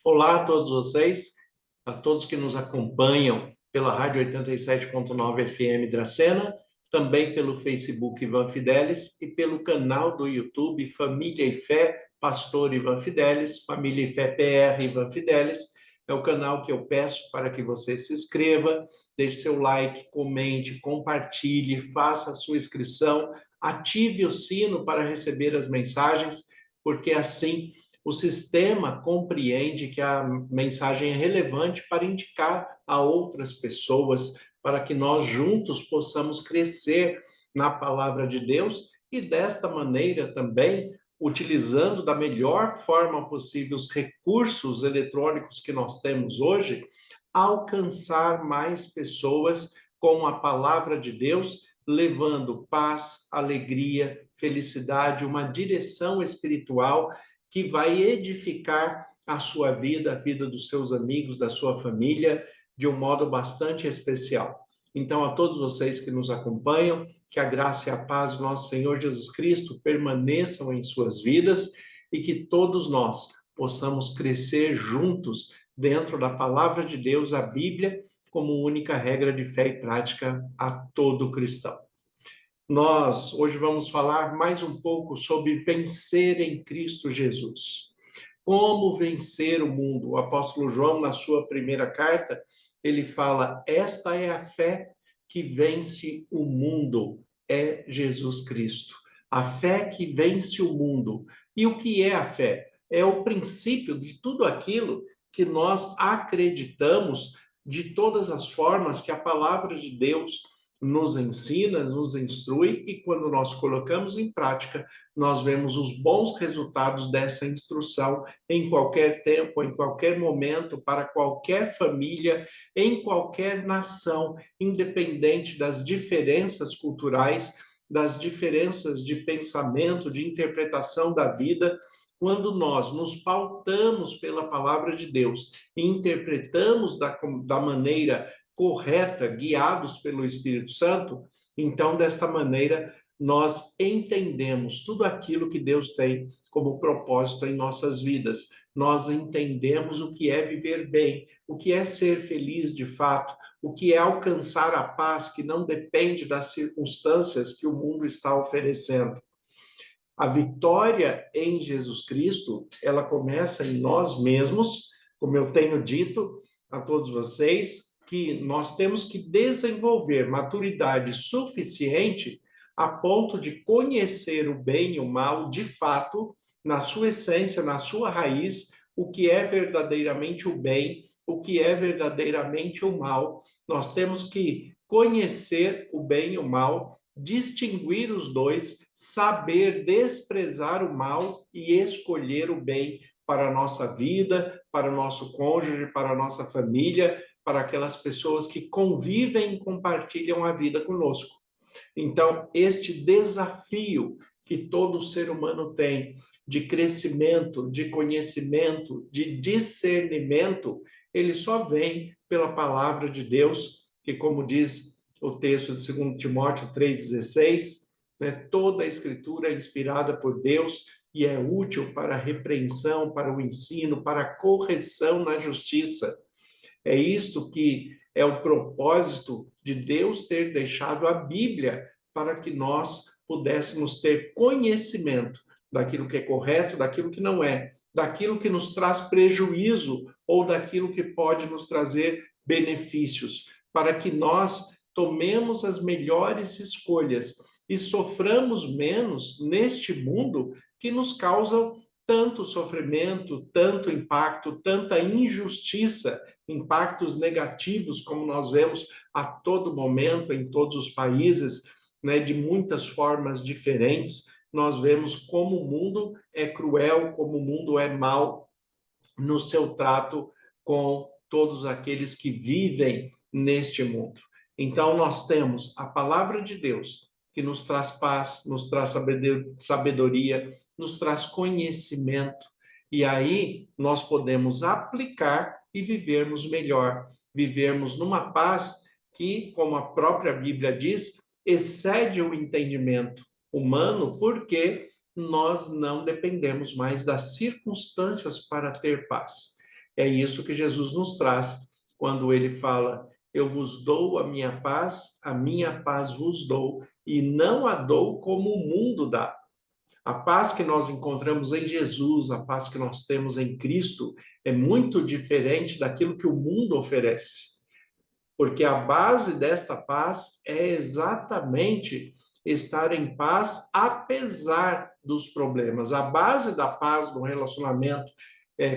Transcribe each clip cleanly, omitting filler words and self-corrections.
Olá a todos vocês, a todos que nos acompanham pela Rádio 87.9 FM Dracena, também pelo Facebook Ivan Fidelis e pelo canal do YouTube Família e Fé, Pastor Ivan Fidelis, Família e Fé PR Ivan Fidelis. É o canal que eu peço para que você se inscreva, deixe seu like, comente, compartilhe, faça a sua inscrição, ative o sino para receber as mensagens, porque assim o sistema compreende que a mensagem é relevante para indicar a outras pessoas, para que nós juntos possamos crescer na palavra de Deus e desta maneira também, utilizando da melhor forma possível os recursos eletrônicos que nós temos hoje, alcançar mais pessoas com a palavra de Deus, levando paz, alegria, felicidade, uma direção espiritual que vai edificar a sua vida, a vida dos seus amigos, da sua família, de um modo bastante especial. Então, a todos vocês que nos acompanham, que a graça e a paz do nosso Senhor Jesus Cristo permaneçam em suas vidas e que todos nós possamos crescer juntos dentro da palavra de Deus, a Bíblia, como única regra de fé e prática a todo cristão. Nós hoje vamos falar mais um pouco sobre vencer em Cristo Jesus. Como vencer o mundo? O apóstolo João, na sua primeira carta, ele fala: esta é a fé que vence o mundo, é Jesus Cristo. A fé que vence o mundo. E o que é a fé? É o princípio de tudo aquilo que nós acreditamos, de todas as formas que a palavra de Deus nos ensina, nos instrui, e quando nós colocamos em prática, nós vemos os bons resultados dessa instrução em qualquer tempo, em qualquer momento, para qualquer família, em qualquer nação, independente das diferenças culturais, das diferenças de pensamento, de interpretação da vida. Quando nós nos pautamos pela palavra de Deus e interpretamos da maneira correta, guiados pelo Espírito Santo, então, desta maneira, nós entendemos tudo aquilo que Deus tem como propósito em nossas vidas. Nós entendemos o que é viver bem, o que é ser feliz de fato, o que é alcançar a paz que não depende das circunstâncias que o mundo está oferecendo. A vitória em Jesus Cristo, ela começa em nós mesmos, como eu tenho dito a todos vocês, que nós temos que desenvolver maturidade suficiente a ponto de conhecer o bem e o mal de fato, na sua essência, na sua raiz, o que é verdadeiramente o bem, o que é verdadeiramente o mal. Nós temos que conhecer o bem e o mal, distinguir os dois, saber desprezar o mal e escolher o bem para a nossa vida, para o nosso cônjuge, para a nossa família, para aquelas pessoas que convivem e compartilham a vida conosco. Então, este desafio que todo ser humano tem de crescimento, de conhecimento, de discernimento, ele só vem pela palavra de Deus, que, como diz o texto de 2 Timóteo 3,16, né, toda a escritura é inspirada por Deus e é útil para a repreensão, para o ensino, para a correção na justiça. É isto que é o propósito de Deus ter deixado a Bíblia, para que nós pudéssemos ter conhecimento daquilo que é correto, daquilo que não é, daquilo que nos traz prejuízo ou daquilo que pode nos trazer benefícios, para que nós tomemos as melhores escolhas e soframos menos neste mundo que nos causa tanto sofrimento, tanto impacto, tanta injustiça, impactos negativos, como nós vemos a todo momento em todos os países, né, de muitas formas diferentes. Nós vemos como o mundo é cruel, como o mundo é mau no seu trato com todos aqueles que vivem neste mundo. Então, nós temos a palavra de Deus, que nos traz paz, nos traz sabedoria, nos traz conhecimento, e aí nós podemos aplicar e vivermos melhor, vivermos numa paz que, como a própria Bíblia diz, excede o entendimento humano, porque nós não dependemos mais das circunstâncias para ter paz. É isso que Jesus nos traz quando ele fala: eu vos dou a minha paz vos dou, e não a dou como o mundo dá. A paz que nós encontramos em Jesus, a paz que nós temos em Cristo, é muito diferente daquilo que o mundo oferece. Porque a base desta paz é exatamente estar em paz apesar dos problemas. A base da paz no relacionamento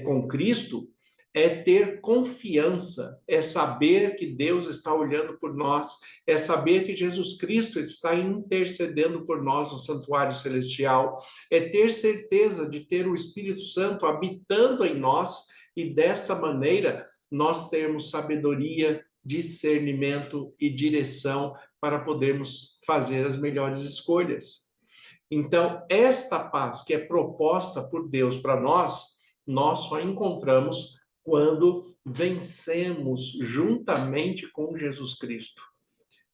com Cristo é ter confiança, é saber que Deus está olhando por nós, é saber que Jesus Cristo está intercedendo por nós no santuário celestial, é ter certeza de ter o Espírito Santo habitando em nós e desta maneira nós termos sabedoria, discernimento e direção para podermos fazer as melhores escolhas. Então, esta paz que é proposta por Deus para nós só encontramos quando vencemos juntamente com Jesus Cristo.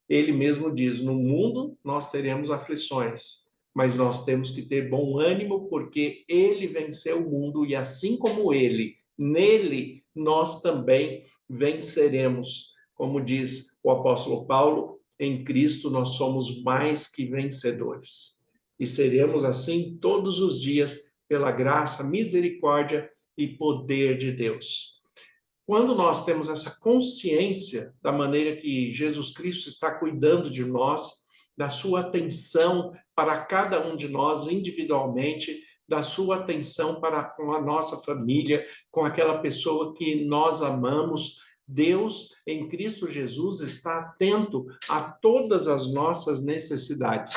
Ele mesmo diz: no mundo nós teremos aflições, mas nós temos que ter bom ânimo, porque ele venceu o mundo e assim como ele, nele nós também venceremos. Como diz o apóstolo Paulo, em Cristo nós somos mais que vencedores. E seremos assim todos os dias, pela graça, misericórdia e poder de Deus. Quando nós temos essa consciência da maneira que Jesus Cristo está cuidando de nós, da sua atenção para cada um de nós individualmente, da sua atenção para com a nossa família, com aquela pessoa que nós amamos, Deus, em Cristo Jesus, está atento a todas as nossas necessidades.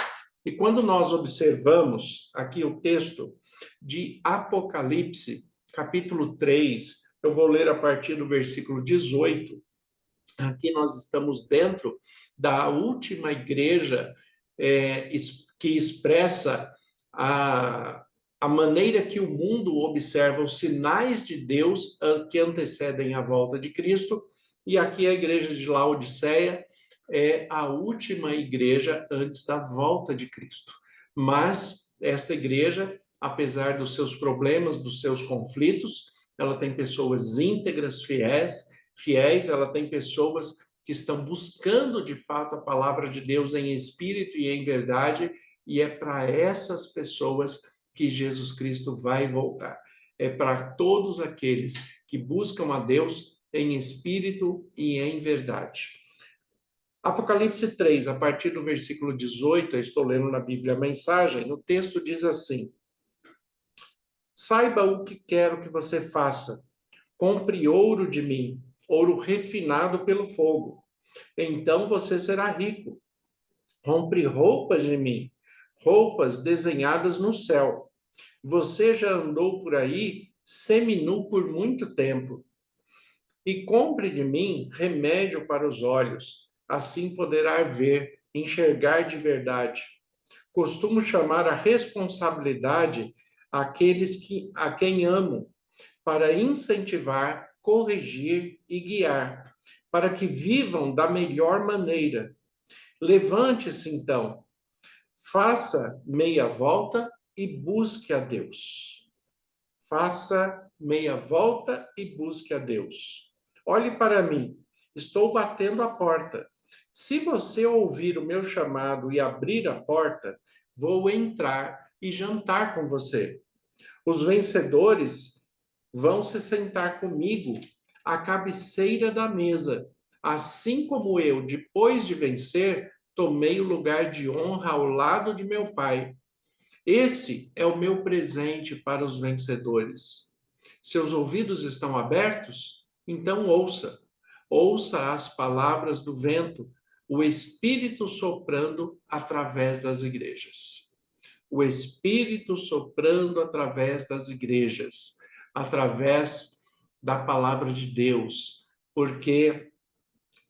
E quando nós observamos aqui o texto de Apocalipse, capítulo 3, eu vou ler a partir do versículo 18. Aqui nós estamos dentro da última igreja que expressa a maneira que o mundo observa os sinais de Deus que antecedem a volta de Cristo. E aqui a igreja de Laodiceia é a última igreja antes da volta de Cristo. Mas esta igreja, apesar dos seus problemas, dos seus conflitos, ela tem pessoas íntegras, fiéis, ela tem pessoas que estão buscando de fato a palavra de Deus em espírito e em verdade, e é para essas pessoas que Jesus Cristo vai voltar. É para todos aqueles que buscam a Deus em espírito e em verdade. Apocalipse 3, a partir do versículo 18, eu estou lendo na Bíblia a mensagem, o texto diz assim: saiba o que quero que você faça. Compre ouro de mim, ouro refinado pelo fogo. Então você será rico. Compre roupas de mim, roupas desenhadas no céu. Você já andou por aí seminu por muito tempo. E compre de mim remédio para os olhos, assim poderá ver, enxergar de verdade. Costumo chamar a responsabilidade a quem amo, para incentivar, corrigir e guiar, para que vivam da melhor maneira. Levante-se, então, faça meia volta e busque a Deus. Faça meia volta e busque a Deus. Olhe para mim, estou batendo a porta. Se você ouvir o meu chamado e abrir a porta, vou entrar e jantar com você. Os vencedores vão se sentar comigo à cabeceira da mesa, assim como eu, depois de vencer, tomei o lugar de honra ao lado de meu Pai. Esse é o meu presente para os vencedores. Seus ouvidos estão abertos? Então ouça. Ouça as palavras do vento, o Espírito soprando através das igrejas. O Espírito soprando através das igrejas, através da palavra de Deus, porque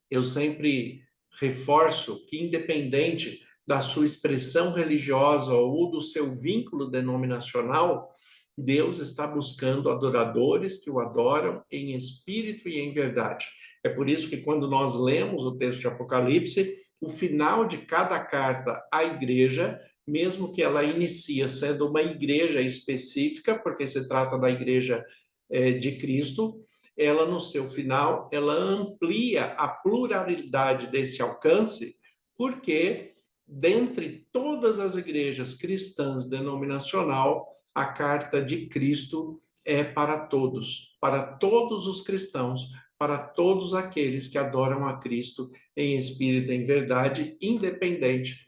eu sempre reforço que, independente da sua expressão religiosa ou do seu vínculo denominacional, Deus está buscando adoradores que o adoram em espírito e em verdade. É por isso que, quando nós lemos o texto de Apocalipse, o final de cada carta à igreja, mesmo que ela inicie sendo uma igreja específica, porque se trata da igreja de Cristo, ela no seu final, ela amplia a pluralidade desse alcance, porque dentre todas as igrejas cristãs denominacional, a carta de Cristo é para todos os cristãos, para todos aqueles que adoram a Cristo em espírito e em verdade, independente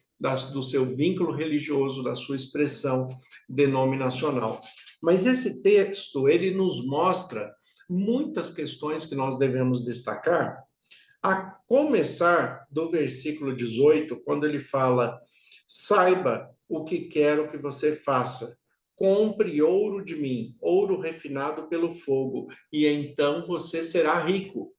do seu vínculo religioso, da sua expressão denominacional. Mas esse texto, ele nos mostra muitas questões que nós devemos destacar, a começar do versículo 18, quando ele fala: saiba o que quero que você faça. Compre ouro de mim, ouro refinado pelo fogo, e então você será rico.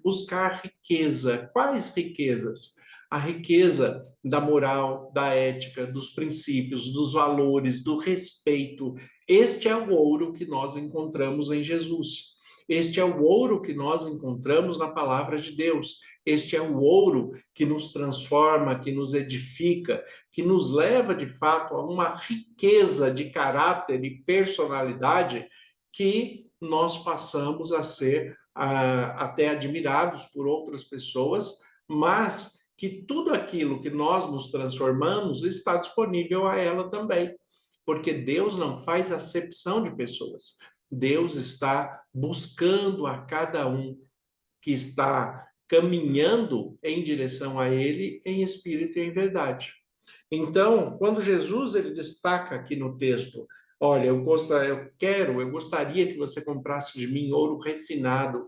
Buscar riqueza. Quais riquezas? A riqueza da moral, da ética, dos princípios, dos valores, do respeito. Este é o ouro que nós encontramos em Jesus. Este é o ouro que nós encontramos na palavra de Deus. Este é o ouro que nos transforma, que nos edifica, que nos leva, de fato, a uma riqueza de caráter e personalidade que nós passamos a ser até admirados por outras pessoas, mas que tudo aquilo que nós nos transformamos está disponível a ela também, porque Deus não faz acepção de pessoas. Deus está buscando a cada um que está caminhando em direção a Ele em espírito e em verdade. Então, quando Jesus ele destaca aqui no texto, olha, eu gostaria que você comprasse de mim ouro refinado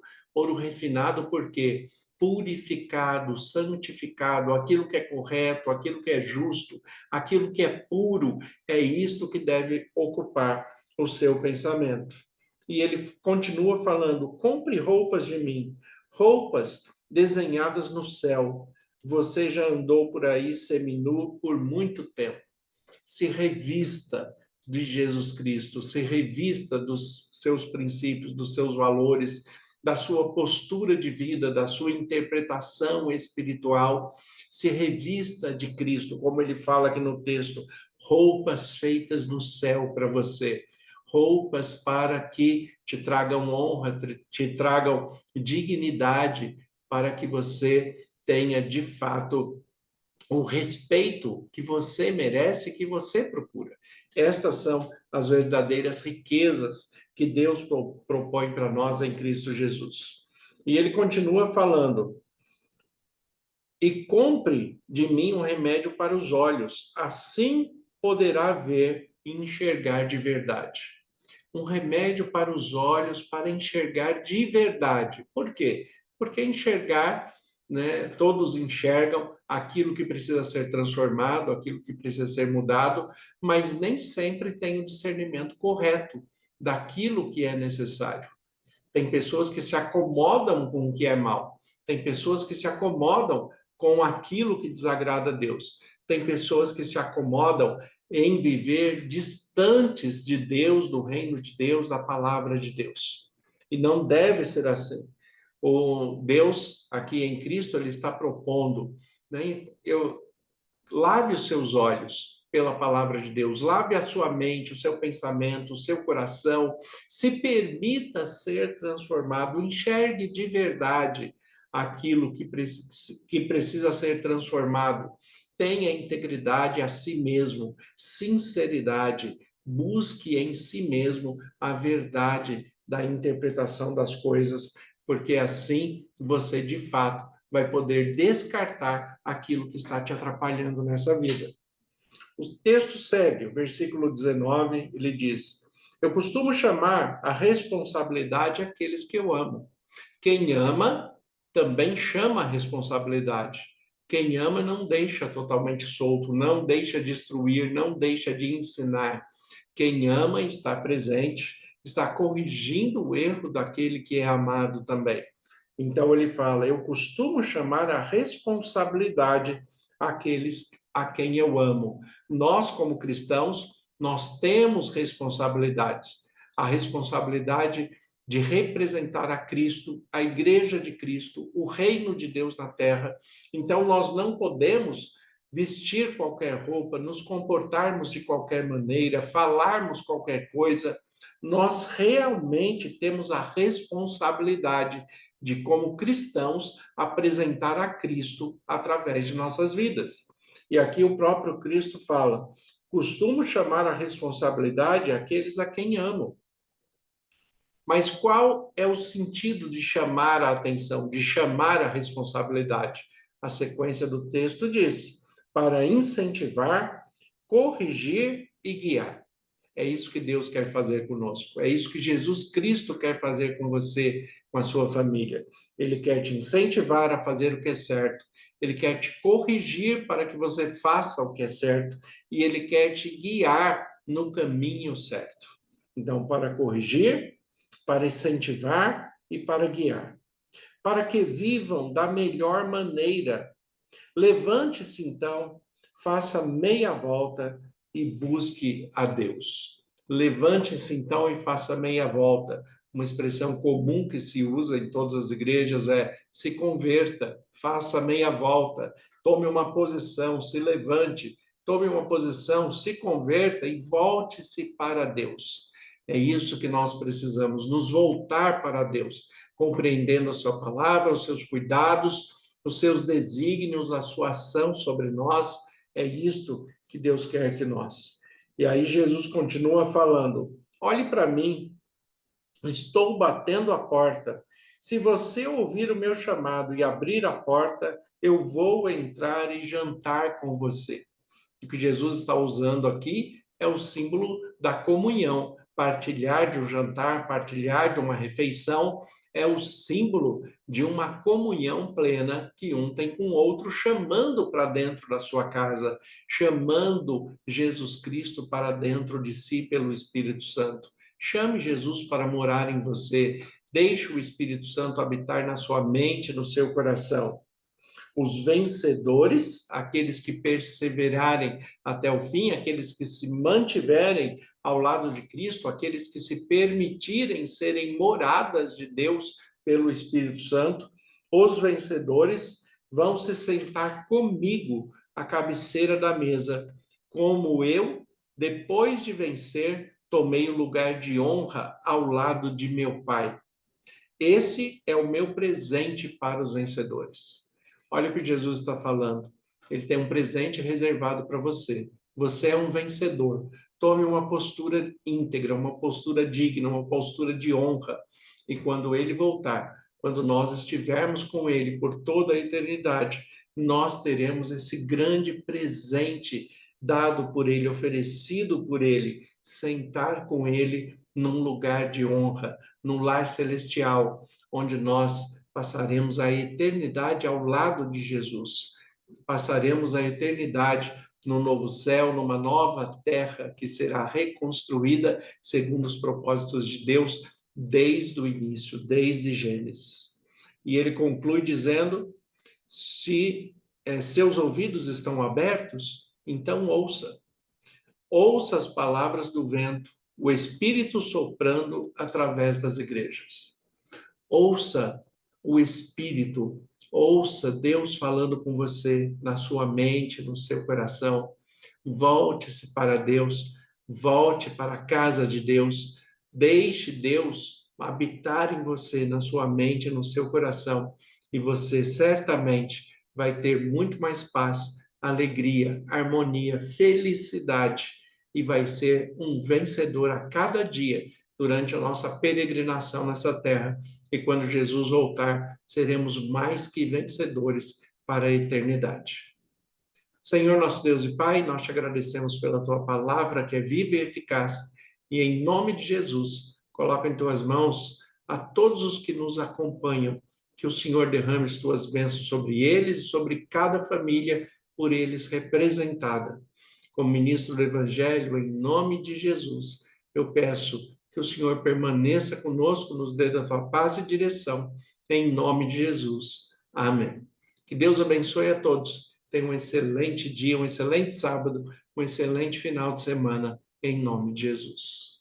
porque purificado, santificado, aquilo que é correto, aquilo que é justo, aquilo que é puro, é isto que deve ocupar o seu pensamento. E ele continua falando: compre roupas de mim, roupas desenhadas no céu. Você já andou por aí seminu por muito tempo. Se revista de Jesus Cristo, se revista dos seus princípios, dos seus valores, da sua postura de vida, da sua interpretação espiritual. Se revista de Cristo, como ele fala aqui no texto, roupas feitas no céu para você. Roupas para que te tragam honra, te tragam dignidade, para que você tenha, de fato, o respeito que você merece, que você procura. Estas são as verdadeiras riquezas que Deus propõe para nós em Cristo Jesus. E ele continua falando: e compre de mim um remédio para os olhos, assim poderá ver e enxergar de verdade. Um remédio para os olhos, para enxergar de verdade. Por quê? Porque enxergar, né, todos enxergam aquilo que precisa ser transformado, aquilo que precisa ser mudado, mas nem sempre tem o discernimento correto daquilo que é necessário. Tem pessoas que se acomodam com o que é mal. Tem pessoas que se acomodam com aquilo que desagrada a Deus. Tem pessoas que se acomodam em viver distantes de Deus, do reino de Deus, da palavra de Deus. E não deve ser assim. O Deus, aqui em Cristo, ele está propondo, né? Lave os seus olhos pela palavra de Deus, lave a sua mente, o seu pensamento, o seu coração, se permita ser transformado, enxergue de verdade aquilo que precisa ser transformado. Tenha integridade a si mesmo, sinceridade, busque em si mesmo a verdade da interpretação das coisas, porque assim você de fato vai poder descartar aquilo que está te atrapalhando nessa vida. O texto segue, o versículo 19, ele diz: eu costumo chamar a responsabilidade aqueles que eu amo. Quem ama também chama a responsabilidade. Quem ama não deixa totalmente solto, não deixa de instruir, não deixa de ensinar. Quem ama está presente, está corrigindo o erro daquele que é amado também. Então ele fala: eu costumo chamar a responsabilidade aqueles a quem eu amo. Nós, como cristãos, nós temos responsabilidades. A responsabilidade de representar a Cristo, a igreja de Cristo, o reino de Deus na terra. Então nós não podemos vestir qualquer roupa, nos comportarmos de qualquer maneira, falarmos qualquer coisa, nós realmente temos a responsabilidade de, como cristãos, apresentar a Cristo através de nossas vidas. E aqui o próprio Cristo fala: costumo chamar a responsabilidade aqueles a quem amo. Mas qual é o sentido de chamar a atenção, de chamar a responsabilidade? A sequência do texto diz: para incentivar, corrigir e guiar. É isso que Deus quer fazer conosco. É isso que Jesus Cristo quer fazer com você, com a sua família. Ele quer te incentivar a fazer o que é certo. Ele quer te corrigir para que você faça o que é certo. E ele quer te guiar no caminho certo. Então, para corrigir, para incentivar e para guiar. Para que vivam da melhor maneira. Levante-se, então, faça meia volta e busque a Deus. Levante-se, então, e faça meia volta. Uma expressão comum que se usa em todas as igrejas é: se converta, faça meia volta, tome uma posição, se levante, tome uma posição, se converta e volte-se para Deus. É isso que nós precisamos, nos voltar para Deus, compreendendo a sua palavra, os seus cuidados, os seus desígnios, a sua ação sobre nós. É isto que Deus quer que nós. E aí Jesus continua falando: olhe para mim, estou batendo a porta. Se você ouvir o meu chamado e abrir a porta, eu vou entrar e jantar com você. O que Jesus está usando aqui é o símbolo da comunhão. Partilhar de um jantar, partilhar de uma refeição, é o símbolo de uma comunhão plena que um tem com o outro, chamando para dentro da sua casa, chamando Jesus Cristo para dentro de si pelo Espírito Santo. Chame Jesus para morar em você. Deixe o Espírito Santo habitar na sua mente, no seu coração. Os vencedores, aqueles que perseverarem até o fim, aqueles que se mantiverem ao lado de Cristo, aqueles que se permitirem serem moradas de Deus pelo Espírito Santo, os vencedores vão se sentar comigo à cabeceira da mesa, como eu, depois de vencer, tomei o lugar de honra ao lado de meu Pai. Esse é o meu presente para os vencedores. Olha o que Jesus está falando. Ele tem um presente reservado para você. Você é um vencedor. Tome uma postura íntegra, uma postura digna, uma postura de honra. E quando ele voltar, quando nós estivermos com ele por toda a eternidade, nós teremos esse grande presente dado por ele, oferecido por ele, sentar com ele num lugar de honra, num lar celestial, onde nós passaremos a eternidade ao lado de Jesus. Passaremos a eternidade no novo céu, numa nova terra que será reconstruída segundo os propósitos de Deus desde o início, desde Gênesis. E ele conclui dizendo: se seus ouvidos estão abertos, então ouça. Ouça as palavras do vento, o Espírito soprando através das igrejas. Ouça o Espírito, ouça Deus falando com você na sua mente, no seu coração. Volte-se para Deus, volte para a casa de Deus, deixe Deus habitar em você, na sua mente, no seu coração, e você certamente vai ter muito mais paz, alegria, harmonia, felicidade, e vai ser um vencedor a cada dia durante a nossa peregrinação nessa terra. E quando Jesus voltar, seremos mais que vencedores para a eternidade. Senhor, nosso Deus e Pai, nós te agradecemos pela tua palavra que é viva e eficaz. E em nome de Jesus, coloca em tuas mãos a todos os que nos acompanham, que o Senhor derrame as tuas bênçãos sobre eles e sobre cada família por eles representada. Como ministro do Evangelho, em nome de Jesus, eu peço que o Senhor permaneça conosco, nos dê da tua paz e direção, em nome de Jesus. Amém. Que Deus abençoe a todos. Tenha um excelente dia, um excelente sábado, um excelente final de semana, em nome de Jesus.